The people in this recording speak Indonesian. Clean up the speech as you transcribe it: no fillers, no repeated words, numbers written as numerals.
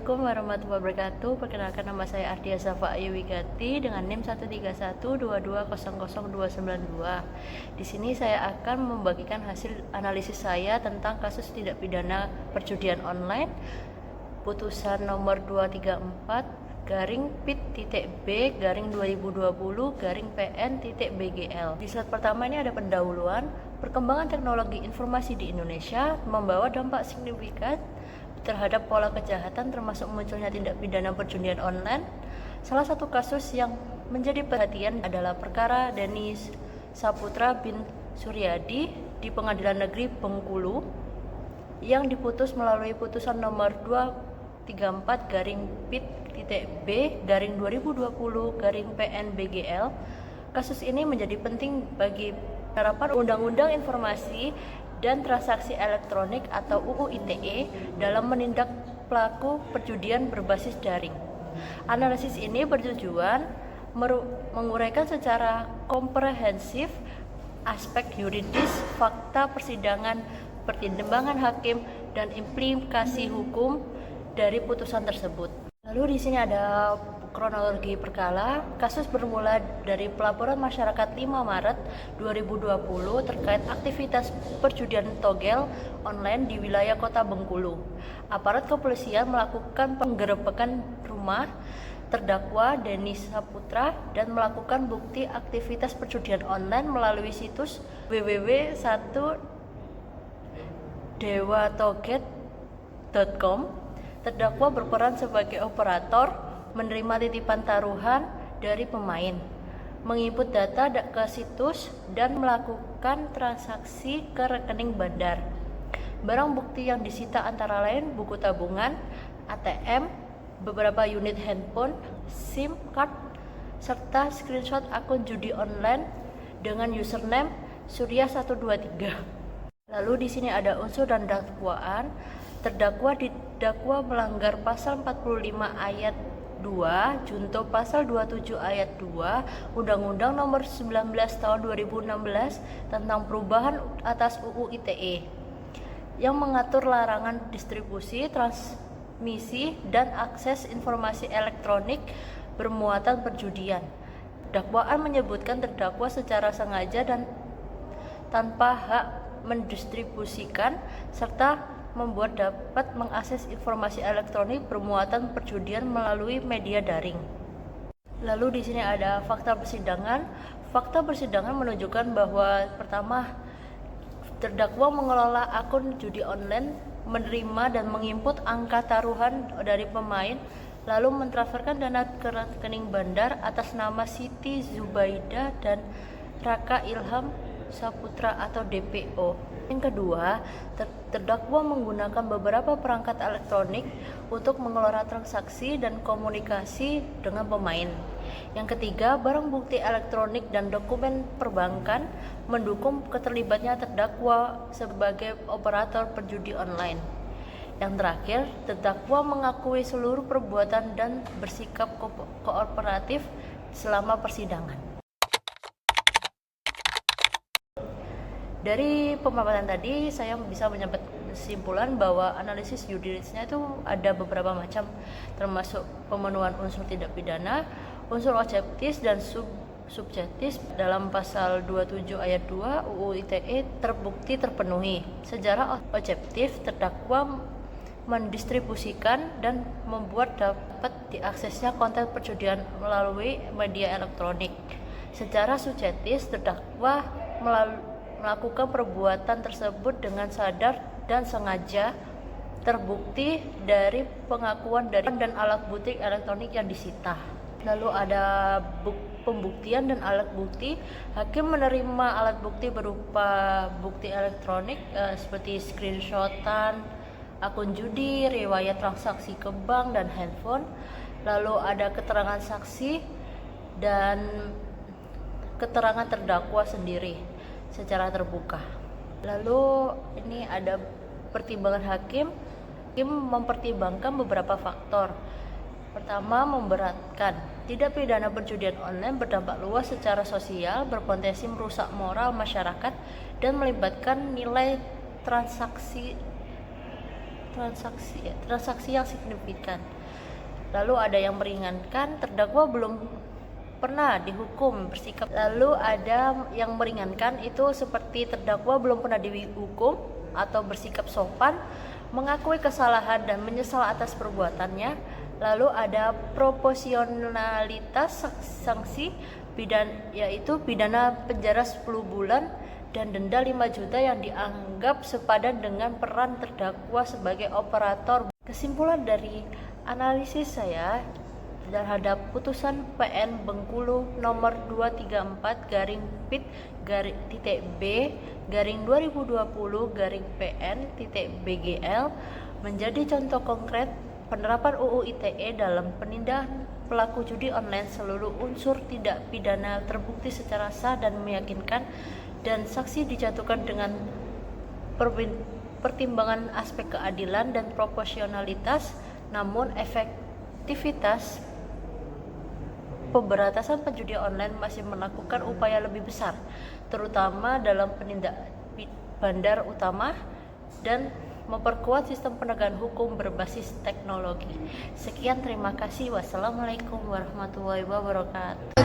Assalamualaikum warahmatullahi wabarakatuh. Perkenalkan, nama saya Ardia Safa Ayu Wigati dengan NIM 13122002992. Di sini saya akan membagikan hasil analisis saya tentang kasus tindak pidana perjudian online putusan nomor 234 garing PIT.B garing 2020 garing PN.BGL. Di slide pertama ini ada pendahuluan. Perkembangan teknologi informasi di Indonesia membawa dampak signifikan terhadap pola kejahatan, termasuk munculnya tindak pidana perjudian online. Salah satu kasus yang menjadi perhatian adalah perkara Denny Saputra bin Suryadi di Pengadilan Negeri Bengkulu yang diputus melalui putusan nomor 234 garing PIT.B garing 2020 garing PN.BGL. Kasus ini menjadi penting bagi penerapan Undang-Undang Informasi dan Transaksi Elektronik atau UU ITE dalam menindak pelaku perjudian berbasis daring. Analisis ini bertujuan menguraikan secara komprehensif aspek yuridis, fakta persidangan, pertimbangan hakim, dan implikasi hukum dari putusan tersebut. Lalu di sini ada kronologi perkara. Kasus bermula dari pelaporan masyarakat 5 Maret 2020 terkait aktivitas perjudian togel online di wilayah Kota Bengkulu. Aparat kepolisian melakukan penggerebekan rumah terdakwa Denny Saputra dan melakukan bukti aktivitas perjudian online melalui situs www.dewatoget.com. Terdakwa berperan sebagai operator, menerima titipan taruhan dari pemain, menginput data ke situs, dan melakukan transaksi ke rekening bandar. Barang bukti yang disita antara lain buku tabungan, ATM, beberapa unit handphone, SIM card, serta screenshot akun judi online dengan username Surya123. Lalu di sini ada unsur dan dakwaan. Terdakwa didakwa melanggar pasal 45 ayat 2 junto pasal 27 ayat 2 Undang-Undang Nomor 19 Tahun 2016 tentang perubahan atas UU ITE yang mengatur larangan distribusi, transmisi, dan akses informasi elektronik bermuatan perjudian. Dakwaan menyebutkan terdakwa secara sengaja dan tanpa hak mendistribusikan serta membuat dapat mengakses informasi elektronik bermuatan perjudian melalui media daring. Lalu di sini ada fakta persidangan. Fakta persidangan menunjukkan bahwa pertama, terdakwa mengelola akun judi online, menerima dan menginput angka taruhan dari pemain, lalu mentransferkan dana ke rekening bandar atas nama Siti Zubaida dan Raka Ilham Saputra atau DPO. Yang kedua, terdakwa menggunakan beberapa perangkat elektronik untuk mengelola transaksi dan komunikasi dengan pemain. Yang ketiga, barang bukti elektronik dan dokumen perbankan mendukung keterlibatnya terdakwa sebagai operator perjudi online. Yang terakhir, terdakwa mengakui seluruh perbuatan dan bersikap kooperatif selama persidangan. Dari pemaparan tadi, saya bisa menyampaikan kesimpulan bahwa analisis yuridisnya itu ada beberapa macam, termasuk pemenuhan unsur tindak pidana, unsur objektif dan subjektif dalam pasal 27 ayat 2 UU ITE terbukti terpenuhi. Secara objektif, terdakwa mendistribusikan dan membuat dapat diaksesnya konten perjudian melalui media elektronik. Secara subjektif, terdakwa melakukan perbuatan tersebut dengan sadar dan sengaja, terbukti dari pengakuan dari dan alat bukti elektronik yang disita. Lalu ada pembuktian dan alat bukti. Hakim menerima alat bukti berupa bukti elektronik seperti screenshotan akun judi, riwayat transaksi ke bank dan handphone. Lalu ada keterangan saksi dan keterangan terdakwa sendiri secara terbuka. Lalu ini ada pertimbangan hakim. Hakim mempertimbangkan beberapa faktor. Pertama, memberatkan. Tindak pidana perjudian online berdampak luas secara sosial, berpotensi merusak moral masyarakat dan melibatkan nilai transaksi transaksi yang signifikan. Lalu ada yang meringankan, terdakwa belum pernah dihukum bersikap. Lalu ada yang meringankan itu seperti terdakwa belum pernah dihukum atau bersikap sopan, mengakui kesalahan dan menyesal atas perbuatannya. Lalu ada proporsionalitas sanksi yaitu pidana penjara 10 bulan dan denda 5 juta yang dianggap sepadan dengan peran terdakwa sebagai operator. Kesimpulan dari analisis saya terhadap putusan PN Bengkulu nomor 234-B/2020-PN-BGL menjadi contoh konkret penerapan UU ITE dalam penindakan pelaku judi online. Seluruh unsur tidak pidana terbukti secara sah dan meyakinkan, dan saksi dijatuhkan dengan pertimbangan aspek keadilan dan proporsionalitas. Namun efektivitas pemberantasan penjudi online masih melakukan upaya lebih besar, terutama dalam penindakan bandar utama dan memperkuat sistem penegakan hukum berbasis teknologi. Sekian, terima kasih. Wassalamualaikum warahmatullahi wabarakatuh.